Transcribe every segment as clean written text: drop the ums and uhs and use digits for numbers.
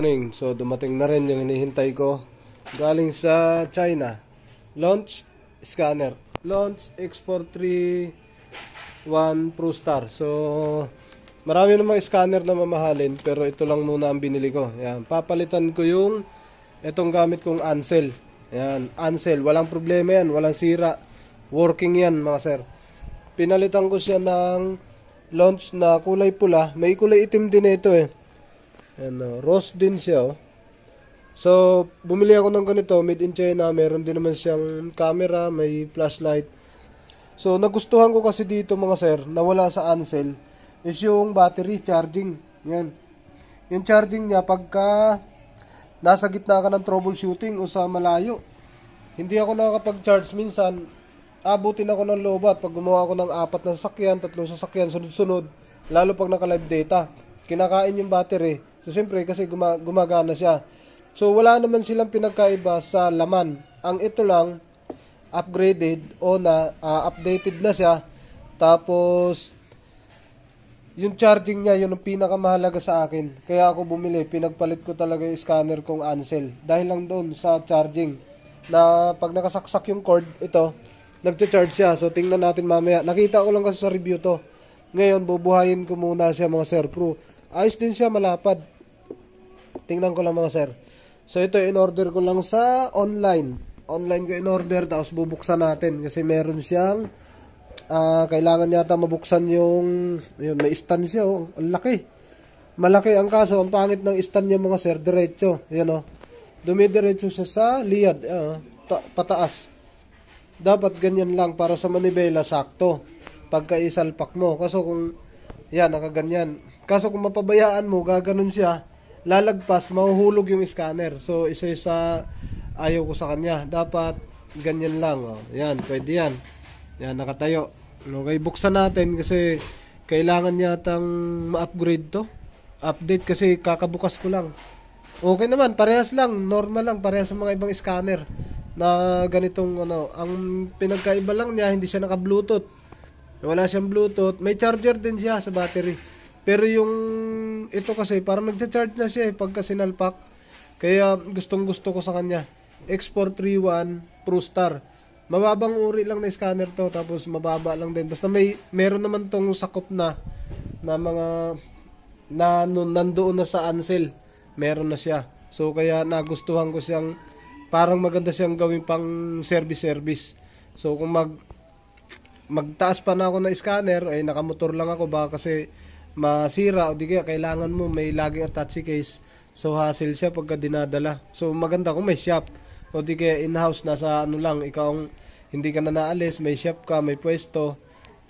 morning. So dumating na rin yung hinihintay ko. Galing sa China. Launch scanner. Launch X431 Pro Star. So marami namang scanner na mamahalin, pero ito lang muna ang binili ko. Yan, papalitan ko yung itong gamit kong Ansel. Yan, Ansel, walang problema yan, walang sira. Working yan, mga sir. Pinalitan ko siya ng launch na kulay pula. May kulay itim din ito eh. Yan, rose din siya. Oh. So, bumili ako ng ganito, made in China. Meron din naman siyang camera, may flashlight. So, nagustuhan ko kasi dito, mga sir, na wala sa Ansel, is yung battery charging. Yan. Yung charging niya, pagka nasa gitna ka ng troubleshooting o sa malayo, hindi ako nakakapag-charge minsan. Abutin ako ng lobat pag gumawa ako ng 4 na sasakyan, 3 sasakyan, sunod-sunod, lalo pag naka-live data. Kinakain yung battery. So, siyempre, kasi gumagana siya. So, wala naman silang pinagkaiba sa laman. Ang ito lang, upgraded o na updated na siya. Tapos, yung charging niya, yun ang pinakamahalaga sa akin. Kaya ako bumili, pinagpalit ko talaga yung scanner kong Ansel. Dahil lang doon sa charging. Na pag nakasaksak yung cord, ito, nagcha-charge siya. So, tingnan natin mamaya. Nakita ko lang kasi sa review to. Ngayon, bubuhayin ko muna siya, mga sir. Pro. Ayos din siya, malapad. Tingnan ko lang, mga sir. So, ito, in-order ko lang sa online. Online ko in-order, tapos bubuksan natin. Kasi meron siyang, kailangan yata mabuksan yung, yun, may stand siya, oh. Ang laki. Malaki ang kaso, ang pangit ng stand niya, mga sir, diretso. Yan, oh. Dumidiretso siya sa liad, pataas. Dapat ganyan lang para sa manibela, sakto. Pagka isalpak mo. Kaso kung, yan, nakaganyan. Kaso kung mapabayaan mo, gaganon siya, lalagpas, mahuhulog yung scanner. So, isa sa ayaw ko sa kanya. Dapat, ganyan lang. Oh. Yan, pwede yan. Yan, nakatayo. Okay, buksan natin kasi kailangan yatang ma-upgrade to. Update kasi kakabukas ko lang. Okay naman, parehas lang. Normal lang, parehas sa mga ibang scanner na ganitong ano. Ang pinagkaiba lang niya, hindi siya naka-Bluetooth. Wala siyang Bluetooth. May charger din siya sa battery. Pero yung ito kasi parang nagcha-charge na siya pagka sinalpak. Kaya gustong-gusto ko sa kanya. X431 Pro Star. Mababang uri lang na scanner to, tapos mababa lang din. Basta meron naman tong sakop na mga na nandoon na sa Ansel. Meron na siya. So kaya nagustuhan ko siyang, parang maganda siyang gawin pang service. So kung magtaas pa na ako na scanner, ay nakamotor lang ako, baka kasi masira o di kaya kailangan mo may laging attache case. So hassle siya pagka dinadala. So maganda kung may shop o di kaya in-house, nasa ano lang, ikaw hindi ka na naalis, may shop ka, may pwesto.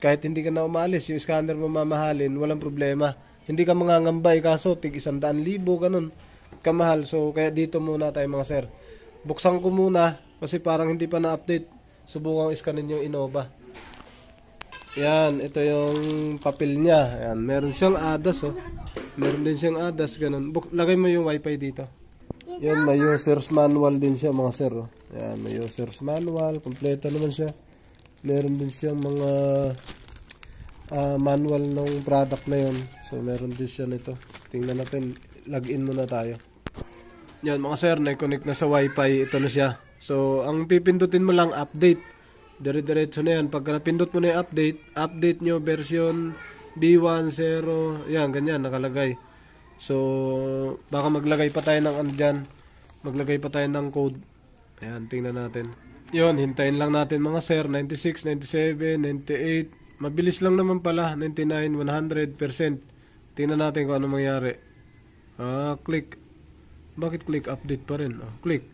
Kahit hindi ka na umaalis, yung scanner mo mamahalin, walang problema. Hindi ka mangangambay, kaso tig 100,000 ganun kamahal. So kaya dito muna tayo, mga sir. Buksan ko muna kasi parang hindi pa na-update. Subukan iskanin yung Innova. Yan, ito yung papel niya. Yan, meron siyang ADAS, oh. Meron din siyang ADAS, ganun. Lagay mo yung wifi dito. Yan, may user's manual din siya, mga sir, oh. Yan, may user's manual. Kompleto naman siya. Meron din siyang mga manual ng product na yun. So, meron din siya nito. Tingnan natin. Login muna tayo. Yan, mga sir, na-connect na sa wifi. Ito na siya. So, ang pipindutin mo lang, update. Dire-diretso na yan. Pagka napindot mo na yung update nyo, version B10, yan, ganyan, nakalagay. So, baka maglagay pa tayo ng ano dyan. Maglagay pa tayo ng code. Ayan, tingnan natin. Yun, hintayin lang natin, mga sir. 96, 97, 98. Mabilis lang naman pala. 99, 100%. Tingnan natin kung ano mangyari. Click. Bakit click? Update pa rin. Click.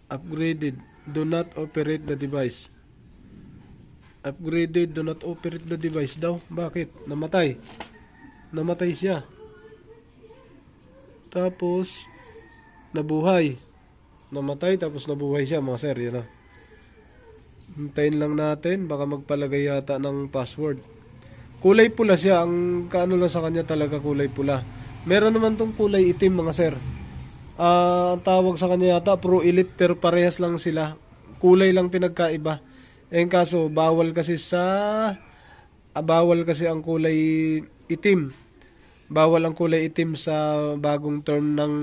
Upgraded. Do not operate the device. Upgraded. Do not operate the device daw. Bakit? Namatay. Namatay siya. Tapos, nabuhay. Namatay, tapos nabuhay siya, mga sir. Yan na. Hintayin lang natin. Baka magpalagay yata ng password. Kulay pula siya. Ang kaano lang sa kanya talaga, kulay pula. Meron naman tong kulay itim, mga sir. Ang tawag sa kanya yata Pro Elite, pero parehas lang sila. Kulay lang pinagkaiba. Kaso bawal kasi ang kulay itim. bawal ang kulay itim sa bagong term ng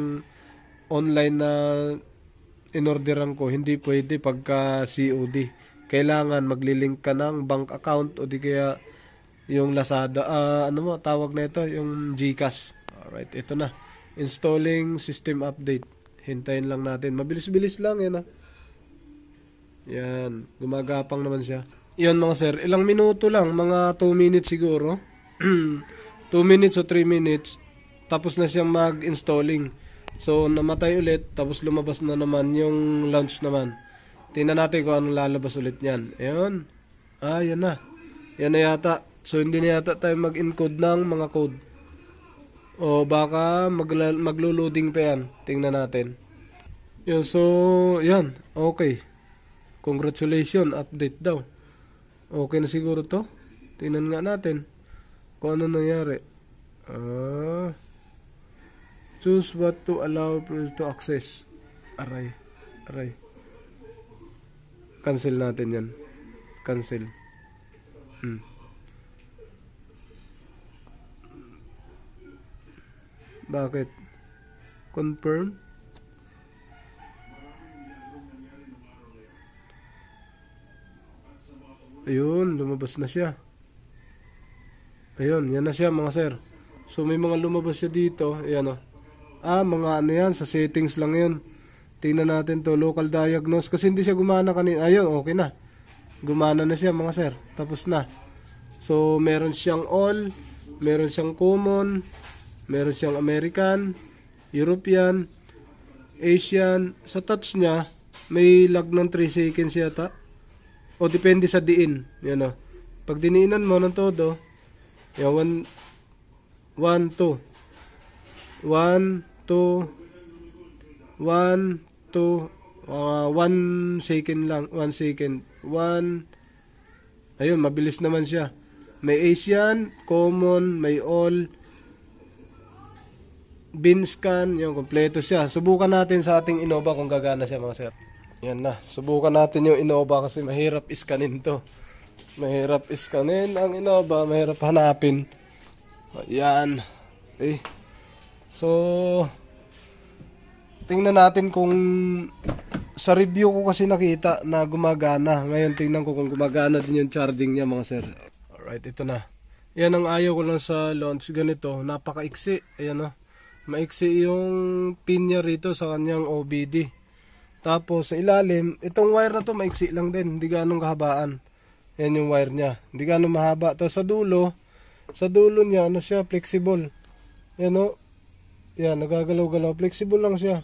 online na inorderan ko. Hindi pwede pagka COD. Kailangan maglilink ka ng bank account o di kaya yung Lazada, tawag na ito, yung GCash. Alright, ito na. Installing system update. Hintayin lang natin. Mabilis-bilis lang yan. Yan, gumagapang naman siya. Yan mga sir, ilang minuto lang, mga 2 minutes siguro. 2 minutes o 3 minutes. Tapos na siyang mag-installing. So, namatay ulit, tapos lumabas na naman yung launch naman. Tingnan natin kung anong lalabas ulit yan. Ayan. Yan na. Yan na yata. So, hindi na yata tayo mag-encode ng mga code. O baka maglo-loading pa yan. Tingnan natin. Yan, so, yan. Okay. Congratulations. Update daw. Okay na siguro to. Tingnan nga natin kung ano nangyari. Choose what to allow to access. Aray. Cancel natin yan. Cancel. Bakit? Confirm. Ayun, lumabas na siya. Ayun, yan na siya mga sir. So may mga lumabas siya dito. Ayan o. Mga ano yan, sa settings lang yun. Tingnan natin to, local diagnose. Kasi hindi siya gumana kanina. Ayun, okay na. Gumana na siya mga sir. Tapos na. So meron siyang all, meron siyang common, meron siyang American, European, Asian. Sa touch niya, may lag ng 3 seconds yata. O depende sa diin. Yan o. Pag diniinan mo ng todo, yan 1, 2, 1, 2, 1, 2, 1 second lang. 1 second. 1. Ayun, mabilis naman siya. May Asian, common, may all, bin scan, yung kompleto siya. Subukan natin sa ating Innova kung gagana siya mga sir. Yan na. Subukan natin yung Innova kasi mahirap iskanin to. Mahirap iskanin ang Innova, mahirap hanapin. Yan. Okay. So, tingnan natin kung sa review ko kasi nakita na gumagana. Ngayon tingnan ko kung gumagana din yung charging niya mga sir. Alright, ito na. Yan ang ayaw ko lang sa launch. Ganito, napakaiksi. Ayan o. Maiksi yung pin niya rito sa kanyang OBD. Tapos sa ilalim, itong wire na to maiksi lang din. Hindi ganong kahabaan. Yan yung wire niya. Hindi ganong mahaba. Tapos sa dulo niya, ano siya, flexible. Yan o. Yan, nagagalaw-galaw. Flexible lang siya.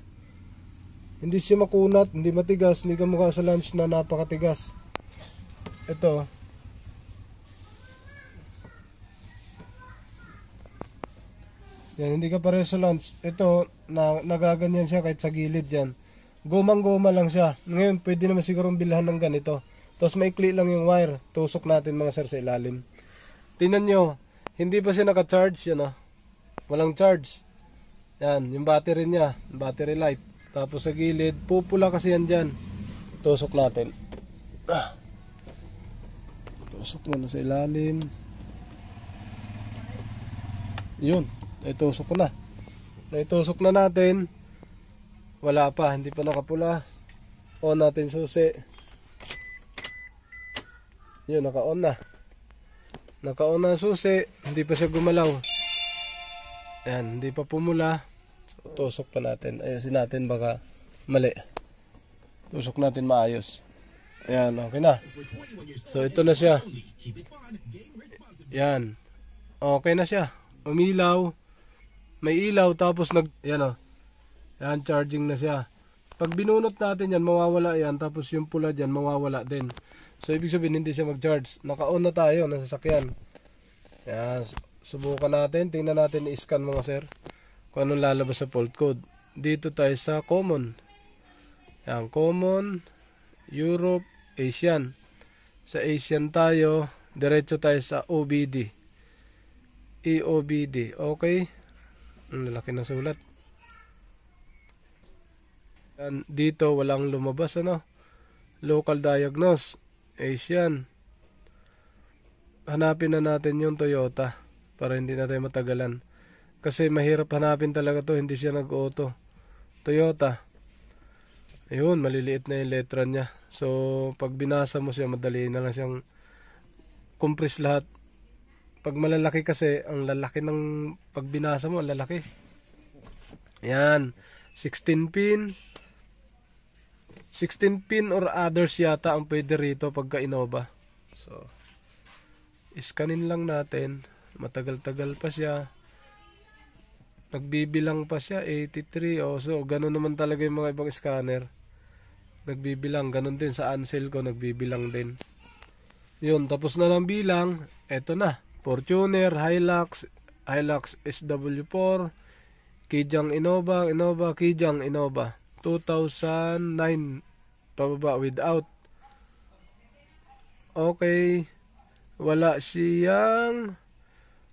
Hindi siya makunat, hindi matigas. Hindi ka mukha sa lunch na napakatigas. Ito. Yan, hindi ka pareho sa lunch. Ito, nagaganyan siya kahit sa gilid yan. Gumang-guma lang siya. Ngayon, pwede naman sigurong bilhan ng ganito. Tapos maikli lang yung wire. Tusok natin mga sir sa ilalim. Tingnan nyo, hindi pa siya naka-charge yan. Walang charge. Yan, yung battery niya, battery life. Tapos sa gilid, pupula kasi yan dyan. Tusok natin. Tusok muna sa ilalim. Yun, naitusok ko na. Naitusok na natin. Wala pa, hindi pa nakapula. On natin susi. Yun, naka-on na. Naka-on na susi. Hindi pa siya gumalaw. Ayan, hindi pa pumula. So, tusok pa natin. Ayusin natin baka mali. Tusok natin maayos. Ayan, okay na. So, ito na siya. Ayan. Okay na siya. Umilaw. May ilaw tapos yan o. Yan, charging na siya. Pag binunot natin yan, mawawala yan. Tapos yung pula dyan, mawawala din. So, ibig sabihin, hindi siya mag-charge. Naka-on na tayo, nasa sasakyan. Yan, subukan natin. Tingnan natin, i-scan mga sir. Kung anong lalabas sa fault code. Dito tayo sa common. Yan, common, Europe, Asian. Sa Asian tayo, diretso tayo sa OBD. EOBD, okay. Ang lalaki ng sulat. Yan, dito walang lumabas local diagnose, Asian. Hanapin na natin yung Toyota para hindi na tayo matagalan. Kasi mahirap hanapin talaga to, hindi siya nag-auto. Toyota. Ayun, maliliit na yung letra niya. So, pag binasa mo siya, madali na lang siyang compress lahat. Pag malalaki kasi, ang lalaki ng pag binasa mo, ang lalaki. Ayan, 16 pin. 16 pin or others yata ang pwede rito pagka Innova. So, iskanin lang natin. Matagal-tagal pa siya. Nagbibilang pa siya, 83. Oh, so, ganun naman talaga yung mga ibang scanner. Nagbibilang. Ganun din sa Ansel ko, nagbibilang din. Yun, tapos na ng bilang. Eto na. Fortuner, Hilux, Hilux SW4, Kijang Innova, Kijang Innova. 2009 pababa without. Okay. Wala siyang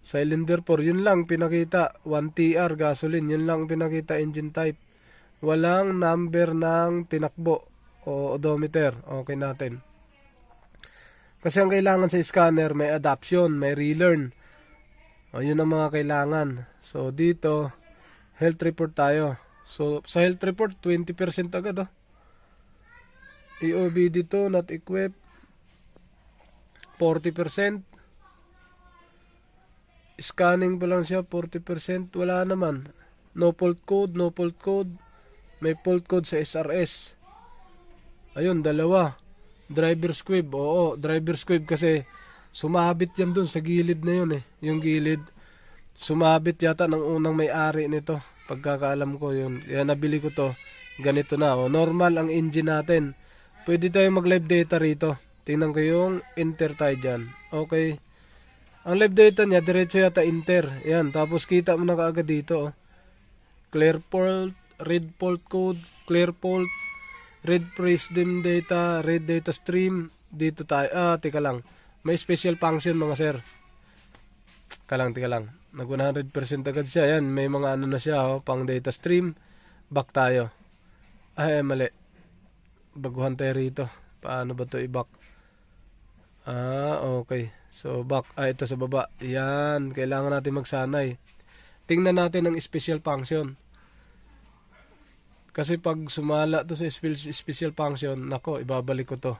cylinder 4, yun lang pinakita. 1TR gasoline, yun lang pinakita engine type. Walang number ng tinakbo o odometer. Okay natin. Kasi ang kailangan sa scanner, may adaption, may relearn. O, yun ang mga kailangan. So, dito, health report tayo. So, sa health report, 20% agad. EOB dito, not equipped. 40%. Scanning pa lang siya, 40%. Wala naman. No fault code, no fault code. May fault code sa SRS. Ayun, dalawa. Driver squib, oo, driver squib kasi sumabit yan dun sa gilid na yun eh. Yung gilid, sumabit yata ng unang may-ari nito. Pagkakaalam ko yun. Kaya nabili ko to. Ganito na, oh. Normal ang engine natin. Pwede tayo mag-live data rito. Tingnan ko yung enter tayo dyan. Okay. Ang live data niya, diretso yata enter. Yan, tapos kita mo na kaagad dito, oh. Clear fault, read fault code, clear fault, read prism data, read data stream. Dito tayo, tika lang. May special function mga sir. Tika lang. Nag 100% agad siya. Yan, may mga ano na siya, oh, pang data stream. Back tayo. Ay, mali. Baguhan tayo rito. Paano ba to i-back? Okay. So, back. Ito sa baba. Yan, kailangan natin magsanay. Tingnan natin ang special function. Kasi pag sumala to sa special function, nako, ibabalik ko to.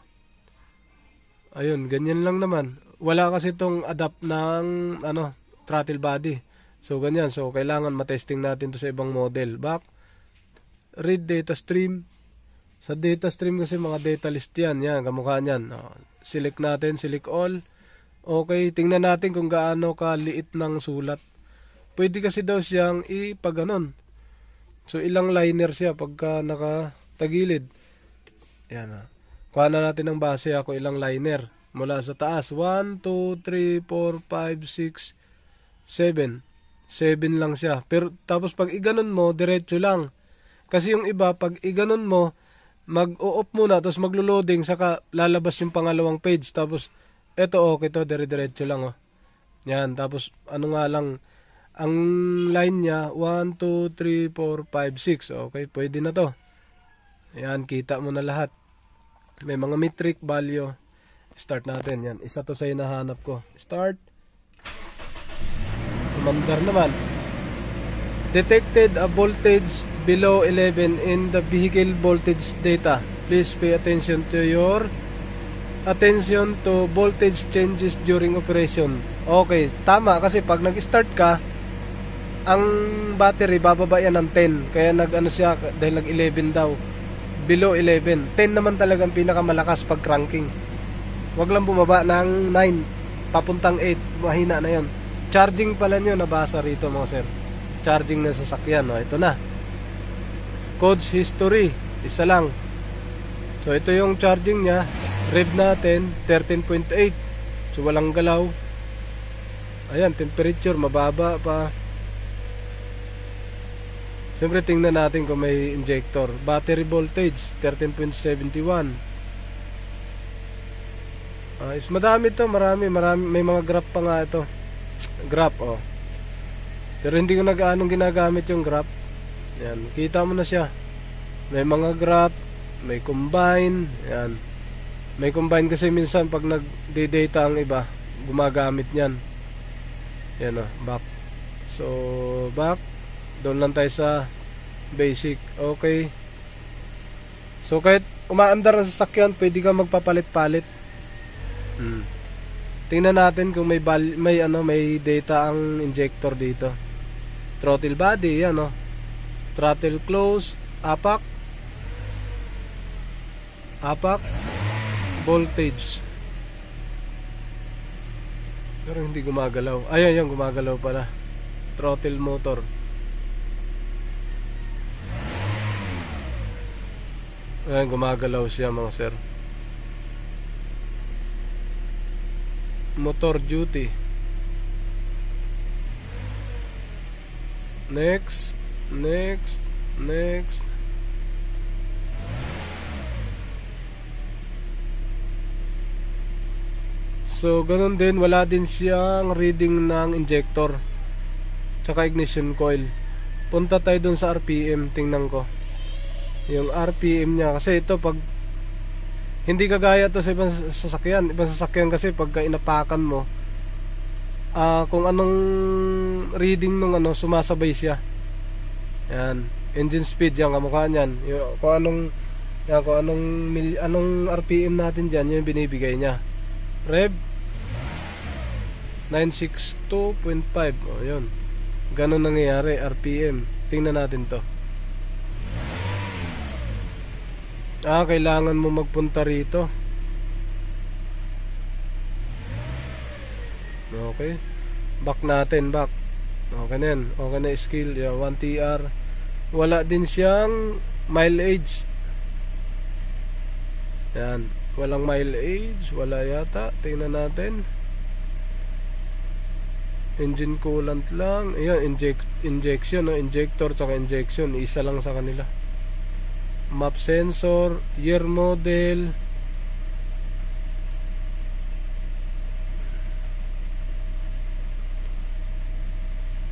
Ayun, ganyan lang naman. Wala kasi itong adapt ng throttle body. So, ganyan. So, kailangan matesting natin to sa ibang model. Back. Read data stream. Sa data stream kasi mga data list yan. Yan, kamukha niyan. Select natin, select all. Okay, tingnan natin kung gaano kaliit ng sulat. Pwede kasi daw siyang ipaganon. So, ilang liner siya pagka nakatagilid. Yan. Kuha na natin ng base ako ilang liner. Mula sa taas. 1, 2, 3, 4, 5, 6, 7. 7 lang siya. Pero tapos pag iganon mo, diretso lang. Kasi yung iba, pag iganon mo, mag-o-off muna, tapos maglo-loading, saka lalabas yung pangalawang page. Tapos, eto okay to, dire-diretso lang. Yan, tapos ano nga lang, ang line niya, 1, 2, 3, 4, 5, 6. Okay, pwede na to. Ayan, kita mo na lahat. May mga metric value. Start natin. Yan, isa to sa hinahanap ko. Start. Commander naman. Detected a voltage below 11 in the vehicle voltage data. Please pay attention to voltage changes during operation. Okay, tama kasi pag nag-start ka, ang battery bababa yan ng 10. Kaya nag-ano siya dahil nag-11 daw. Below 11. 10 naman talaga ang pinakamalakas pag cranking. Wag lang bumaba ng 9 papuntang 8. Mahina na yon. Charging pala nyo, nabasa rito mga sir. Charging na sasakyan. Ito na. Codes history. Isa lang. So ito yung charging niya. Rev natin 13.8. So walang galaw. Ayan, temperature mababa pa. Siyempre tingnan natin kung may injector. Battery voltage 13.71. Is madami to, marami, may mga graph pa nga ito. Graph, oh. Pero hindi ko nag-aanong ginagamit yung graph. Yan, kita mo na siya. May mga graph, may combine, yan. May combine kasi minsan pag nag-data ang iba, gumagamit niyan. Yan, oh, back. So back, doon lang tayo sa basic. Okay. So kahit umaandar ng sasakyan, pwede ka magpapalit-palit. Tingnan natin kung may data ang injector dito. Throttle body, yan throttle close, apak, voltage. Pero hindi gumagalaw. Ayan, gumagalaw pala. Throttle motor. Ayan, gumagalaw siya mga sir. Motor duty. Next. So ganun din, wala din siyang reading ng injector tsaka ignition coil. Punta tayo dun sa RPM, tingnan ko yung RPM niya, kasi ito pag hindi kagaya to sa ibang sasakyan kasi pagka inapakan mo, kung anong reading nung sumasabay siya. Yan, engine speed, yan kamukha niyan. Kung anong RPM natin diyan, yung binibigay niya. Rev 962.5. Yun. Ganun nangyayari RPM. Tingnan natin to. Kailangan mo magpunta rito. Okay. Back natin, back. Okay na yan. Okay na skill. 1TR. Wala din siyang mileage. Yan. Walang mileage. Wala yata. Tingnan natin. Engine coolant lang. Ayan, injection. Injector tsaka injection. Isa lang sa kanila. Map sensor. Year model.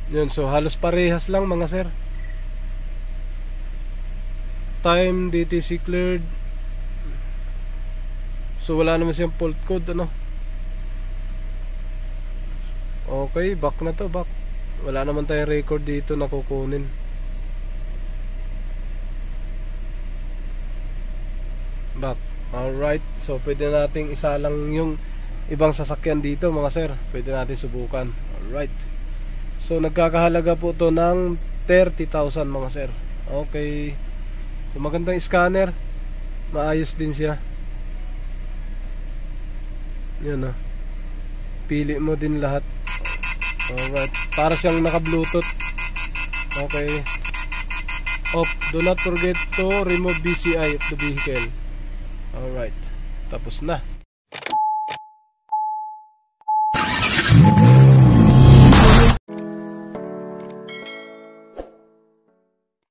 Yun, so halos parehas lang mga sir. Time, DTC cleared. So wala naman siyang fault code Okay, back na to, back. Wala naman tayong record dito na kukunin. Back. Alright, so pwede nating isa lang yung ibang sasakyan dito mga sir. Pwede natin subukan. Alright. So nagkakahalaga po to ng 30,000 mga sir. Okay. So magandang scanner. Maayos din siya. Yan Pili mo din lahat. Alright. Para siyang naka-bluetooth. Okay. Off. Do not forget to remove BCI of the vehicle. Alright. Tapos na.